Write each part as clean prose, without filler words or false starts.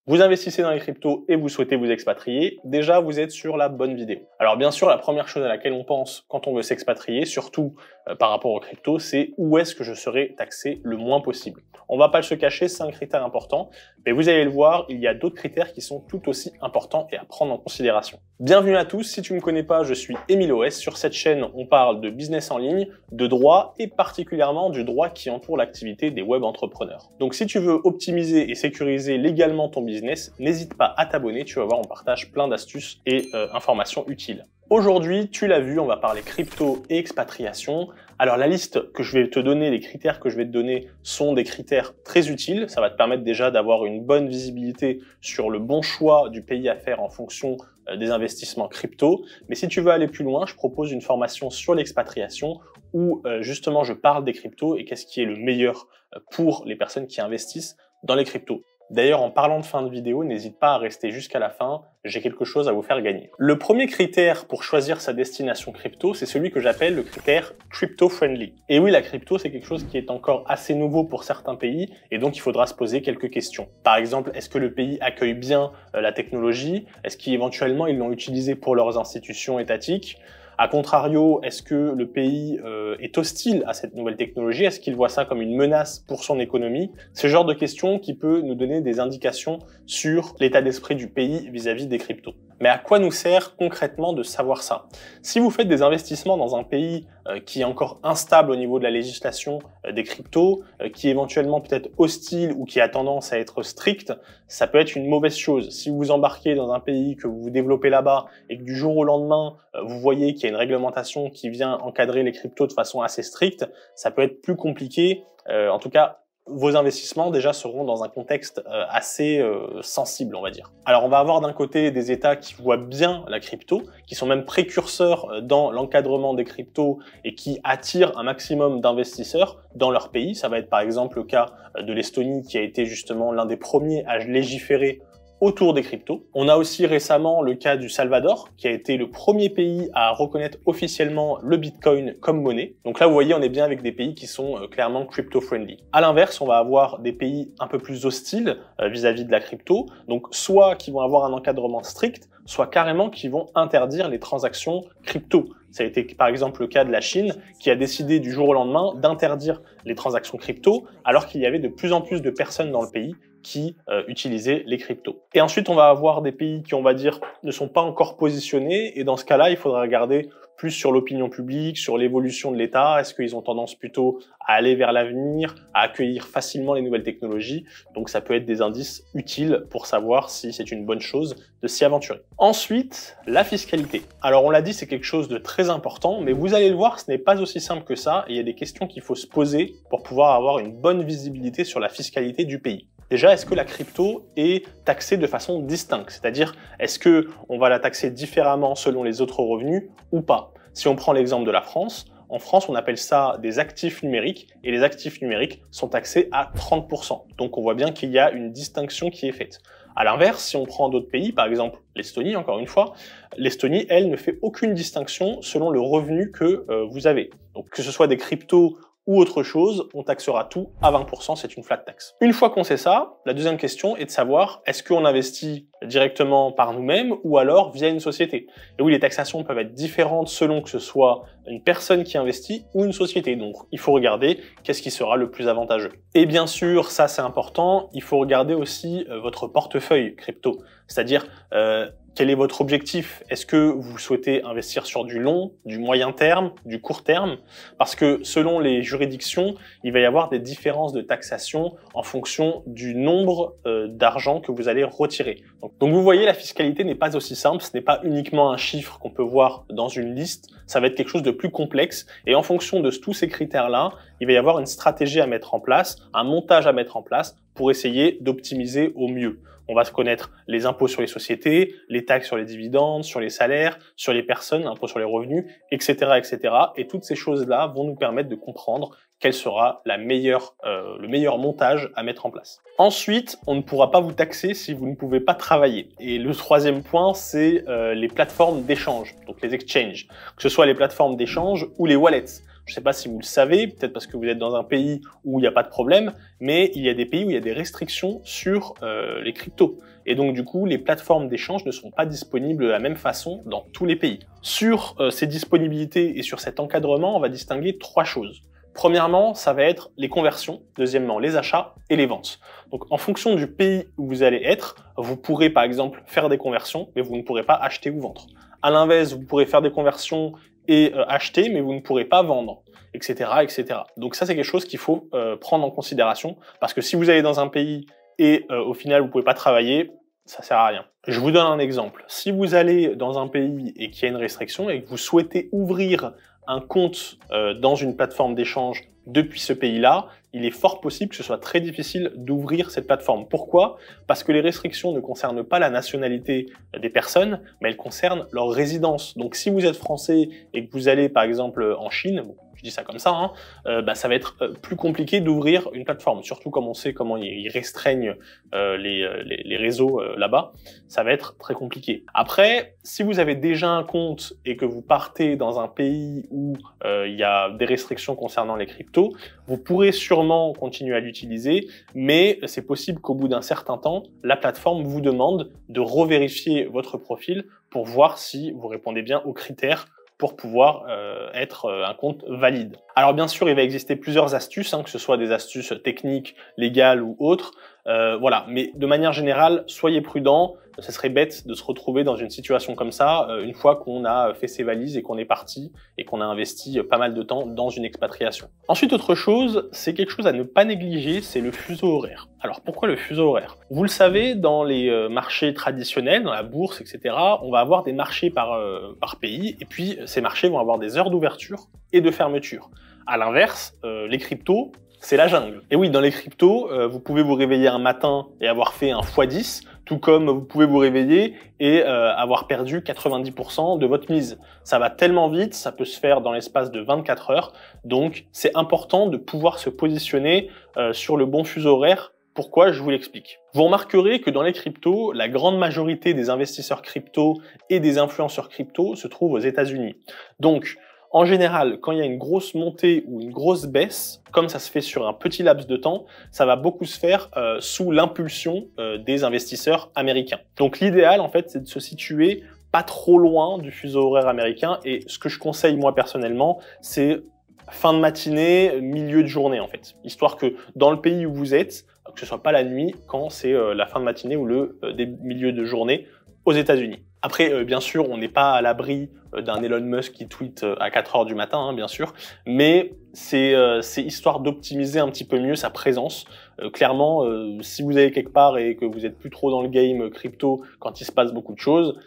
Vous investissez dans les cryptos et vous souhaitez vous expatrier, déjà vous êtes sur la bonne vidéo. Alors bien sûr, la première chose à laquelle on pense quand on veut s'expatrier, surtout par rapport aux cryptos, c'est où est-ce que je serai taxé le moins possible. On va pas se cacher, c'est un critère important, mais vous allez le voir, il y a d'autres critères qui sont tout aussi importants et à prendre en considération. Bienvenue à tous, si tu ne me connais pas, je suis Emile OS. Sur cette chaîne, on parle de business en ligne, de droit et particulièrement du droit qui entoure l'activité des web entrepreneurs. Donc si tu veux optimiser et sécuriser légalement ton business, n'hésite pas à t'abonner, tu vas voir, on partage plein d'astuces et informations utiles. Aujourd'hui, tu l'as vu, on va parler crypto et expatriation. Alors la liste que je vais te donner, les critères que je vais te donner sont des critères très utiles. Ça va te permettre déjà d'avoir une bonne visibilité sur le bon choix du pays à faire en fonction des investissements crypto. Mais si tu veux aller plus loin, je propose une formation sur l'expatriation où justement je parle des cryptos et qu'est-ce qui est le meilleur pour les personnes qui investissent dans les cryptos. D'ailleurs, en parlant de fin de vidéo, n'hésite pas à rester jusqu'à la fin, j'ai quelque chose à vous faire gagner. Le premier critère pour choisir sa destination crypto, c'est celui que j'appelle le critère crypto-friendly. Et oui, la crypto, c'est quelque chose qui est encore assez nouveau pour certains pays, et donc il faudra se poser quelques questions. Par exemple, est-ce que le pays accueille bien la technologie? Est-ce qu'éventuellement ils l'ont utilisé pour leurs institutions étatiques? A contrario, est-ce que le pays est hostile à cette nouvelle technologie? Est-ce qu'il voit ça comme une menace pour son économie? Ce genre de questions qui peut nous donner des indications sur l'état d'esprit du pays vis-à-vis des cryptos. Mais à quoi nous sert concrètement de savoir ça? Si vous faites des investissements dans un pays qui est encore instable au niveau de la législation des cryptos, qui est éventuellement peut-être hostile ou qui a tendance à être strict, ça peut être une mauvaise chose. Si vous embarquez dans un pays, que vous vous développez là-bas et que du jour au lendemain, vous voyez qu'il y a une réglementation qui vient encadrer les cryptos de façon assez stricte, ça peut être plus compliqué. En tout cas, vos investissements déjà seront dans un contexte assez sensible, on va dire. Alors on va avoir d'un côté des États qui voient bien la crypto, qui sont même précurseurs dans l'encadrement des cryptos et qui attirent un maximum d'investisseurs dans leur pays. Ça va être par exemple le cas de l'Estonie qui a été justement l'un des premiers à légiférer autour des cryptos. On a aussi récemment le cas du Salvador, qui a été le premier pays à reconnaître officiellement le Bitcoin comme monnaie. Donc là, vous voyez, on est bien avec des pays qui sont clairement crypto-friendly. À l'inverse, on va avoir des pays un peu plus hostiles vis-à-vis de la crypto, donc soit qui vont avoir un encadrement strict, soit carrément qui vont interdire les transactions crypto. Ça a été par exemple le cas de la Chine qui a décidé du jour au lendemain d'interdire les transactions crypto alors qu'il y avait de plus en plus de personnes dans le pays qui utilisaient les cryptos. Et ensuite, on va avoir des pays qui, on va dire, ne sont pas encore positionnés et dans ce cas-là, il faudra regarder plus sur l'opinion publique, sur l'évolution de l'État. Est-ce qu'ils ont tendance plutôt à aller vers l'avenir, à accueillir facilement les nouvelles technologies? Donc ça peut être des indices utiles pour savoir si c'est une bonne chose de s'y aventurer. Ensuite, la fiscalité. Alors on l'a dit, c'est quelque chose de très important, mais vous allez le voir, ce n'est pas aussi simple que ça. Et il y a des questions qu'il faut se poser pour pouvoir avoir une bonne visibilité sur la fiscalité du pays. Déjà, est-ce que la crypto est taxée de façon distincte? C'est-à-dire, est-ce que on va la taxer différemment selon les autres revenus ou pas? Si on prend l'exemple de la France, en France, on appelle ça des actifs numériques et les actifs numériques sont taxés à 30%. Donc, on voit bien qu'il y a une distinction qui est faite. À l'inverse, si on prend d'autres pays, par exemple l'Estonie, encore une fois, l'Estonie, elle, ne fait aucune distinction selon le revenu que vous avez. Donc, que ce soit des cryptos ou autre chose, on taxera tout à 20%, c'est une flat tax. Une fois qu'on sait ça, la deuxième question est de savoir est-ce qu'on investit directement par nous-mêmes ou alors via une société. Et oui, les taxations peuvent être différentes selon que ce soit une personne qui investit ou une société. Donc, il faut regarder qu'est-ce qui sera le plus avantageux. Et bien sûr, ça c'est important, il faut regarder aussi votre portefeuille crypto. C'est-à-dire, quel est votre objectif? Est-ce que vous souhaitez investir sur du long, du moyen terme, du court terme? Parce que selon les juridictions, il va y avoir des différences de taxation en fonction du nombre d'argent que vous allez retirer. Donc vous voyez, la fiscalité n'est pas aussi simple, ce n'est pas uniquement un chiffre qu'on peut voir dans une liste, ça va être quelque chose de plus complexe et en fonction de tous ces critères-là, il va y avoir une stratégie à mettre en place, un montage à mettre en place pour essayer d'optimiser au mieux. On va se connaître les impôts sur les sociétés, les taxes sur les dividendes, sur les salaires, sur les personnes, l'impôt sur les revenus, etc., etc. Et toutes ces choses-là vont nous permettre de comprendre quel sera le meilleur montage à mettre en place. Ensuite, on ne pourra pas vous taxer si vous ne pouvez pas travailler. Et le troisième point, c'est les plateformes d'échange, donc les exchanges, que ce soit les plateformes d'échange ou les wallets. Je ne sais pas si vous le savez, peut-être parce que vous êtes dans un pays où il n'y a pas de problème, mais il y a des pays où il y a des restrictions sur les cryptos. Et donc du coup, les plateformes d'échange ne sont pas disponibles de la même façon dans tous les pays. Sur ces disponibilités et sur cet encadrement, on va distinguer 3 choses. Premièrement, ça va être les conversions. Deuxièmement, les achats et les ventes. Donc, en fonction du pays où vous allez être, vous pourrez par exemple faire des conversions, mais vous ne pourrez pas acheter ou vendre. À l'inverse, vous pourrez faire des conversions et acheter, mais vous ne pourrez pas vendre, etc., etc. Donc ça, c'est quelque chose qu'il faut prendre en considération, parce que si vous allez dans un pays et au final vous pouvez pas travailler, ça sert à rien. Je vous donne un exemple. Si vous allez dans un pays et qu'il y a une restriction et que vous souhaitez ouvrir un compte dans une plateforme d'échange depuis ce pays-là, il est fort possible que ce soit très difficile d'ouvrir cette plateforme. Pourquoi? Parce que les restrictions ne concernent pas la nationalité des personnes, mais elles concernent leur résidence. Donc si vous êtes français et que vous allez par exemple en Chine, bon, je dis ça comme ça, hein, ça va être plus compliqué d'ouvrir une plateforme, surtout comme on sait comment ils restreignent les réseaux là-bas, ça va être très compliqué. Après, si vous avez déjà un compte et que vous partez dans un pays où il y a des restrictions concernant les cryptos, vous pourrez sûrement continuer à l'utiliser, mais c'est possible qu'au bout d'un certain temps, la plateforme vous demande de revérifier votre profil pour voir si vous répondez bien aux critères pour pouvoir être un compte valide. Alors bien sûr, il va exister plusieurs astuces, que ce soit des astuces techniques, légales ou autres, voilà. Mais de manière générale, soyez prudents. Ce serait bête de se retrouver dans une situation comme ça une fois qu'on a fait ses valises et qu'on est parti et qu'on a investi pas mal de temps dans une expatriation. Ensuite, autre chose, c'est quelque chose à ne pas négliger, c'est le fuseau horaire. Alors pourquoi le fuseau horaire? Vous le savez, dans les marchés traditionnels, dans la bourse, etc., on va avoir des marchés par pays, et puis ces marchés vont avoir des heures d'ouverture et de fermeture. À l'inverse, les cryptos, c'est la jungle. Et oui, dans les cryptos, vous pouvez vous réveiller un matin et avoir fait un x10, tout comme vous pouvez vous réveiller et avoir perdu 90% de votre mise. Ça va tellement vite, ça peut se faire dans l'espace de 24 heures, donc c'est important de pouvoir se positionner sur le bon fuseau horaire. Pourquoi? Je vous l'explique. Vous remarquerez que dans les cryptos, la grande majorité des investisseurs crypto et des influenceurs crypto se trouvent aux États-Unis. Donc, en général, quand il y a une grosse montée ou une grosse baisse, comme ça se fait sur un petit laps de temps, ça va beaucoup se faire sous l'impulsion des investisseurs américains. Donc l'idéal, en fait, c'est de se situer pas trop loin du fuseau horaire américain, et ce que je conseille moi personnellement, c'est fin de matinée, milieu de journée en fait, histoire que dans le pays où vous êtes, que ce soit pas la nuit quand c'est la fin de matinée ou le milieu de journée aux États-Unis. Après, bien sûr, on n'est pas à l'abri d'un Elon Musk qui tweet à 4 heures du matin, bien sûr, mais c'est histoire d'optimiser un petit peu mieux sa présence. Clairement, si vous allez quelque part et que vous êtes plus trop dans le game crypto quand il se passe beaucoup de choses,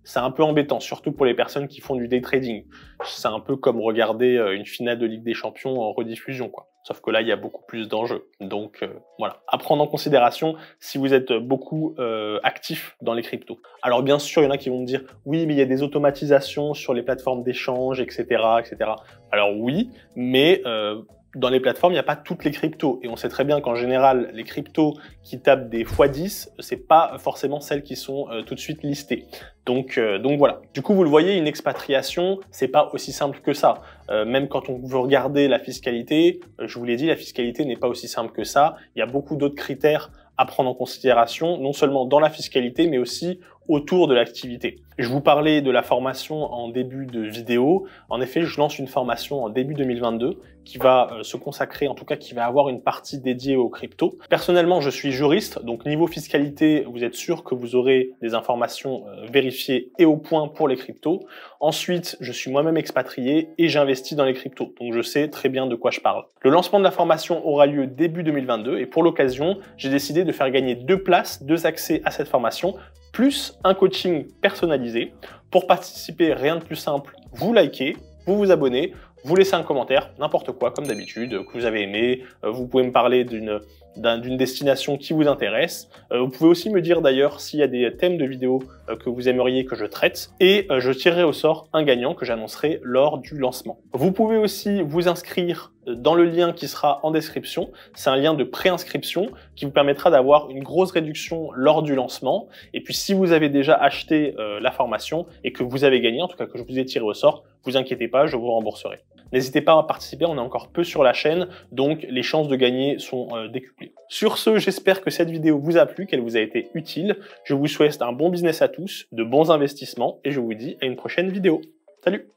c'est un peu embêtant, surtout pour les personnes qui font du day trading. C'est un peu comme regarder une finale de Ligue des Champions en rediffusion, quoi. Sauf que là, il y a beaucoup plus d'enjeux. Donc voilà, à prendre en considération si vous êtes beaucoup actif dans les cryptos. Alors bien sûr, il y en a qui vont me dire « Oui, mais il y a des automatisations sur les plateformes d'échange, etc. etc. » Alors oui, mais dans les plateformes, il n'y a pas toutes les cryptos. Et on sait très bien qu'en général, les cryptos qui tapent des x10, c'est pas forcément celles qui sont tout de suite listées. Donc voilà. Du coup, vous le voyez, une expatriation, c'est pas aussi simple que ça. Même quand on veut regarder la fiscalité, je vous l'ai dit, la fiscalité n'est pas aussi simple que ça. Il y a beaucoup d'autres critères à prendre en considération, non seulement dans la fiscalité, mais aussi autour de l'activité. Je vous parlais de la formation en début de vidéo. En effet, je lance une formation en début 2022 qui va se consacrer, en tout cas qui va avoir une partie dédiée aux cryptos. Personnellement, je suis juriste, donc niveau fiscalité, vous êtes sûr que vous aurez des informations vérifiées et au point pour les cryptos. Ensuite, je suis moi-même expatrié et j'investis dans les cryptos, donc je sais très bien de quoi je parle. Le lancement de la formation aura lieu début 2022 et pour l'occasion, j'ai décidé de faire gagner 2 places, 2 accès à cette formation, plus un coaching personnalisé. Pour participer, rien de plus simple, vous likez, vous vous abonnez, vous laissez un commentaire, n'importe quoi, comme d'habitude, que vous avez aimé. Vous pouvez me parler d'une destination qui vous intéresse. Vous pouvez aussi me dire d'ailleurs s'il y a des thèmes de vidéos que vous aimeriez que je traite. Et je tirerai au sort un gagnant que j'annoncerai lors du lancement. Vous pouvez aussi vous inscrire dans le lien qui sera en description. C'est un lien de préinscription qui vous permettra d'avoir une grosse réduction lors du lancement. Et puis si vous avez déjà acheté la formation et que vous avez gagné, en tout cas que je vous ai tiré au sort, vous inquiétez pas, je vous rembourserai. N'hésitez pas à participer, on est encore peu sur la chaîne, donc les chances de gagner sont décuplées. Sur ce, j'espère que cette vidéo vous a plu, qu'elle vous a été utile. Je vous souhaite un bon business à tous, de bons investissements, et je vous dis à une prochaine vidéo. Salut!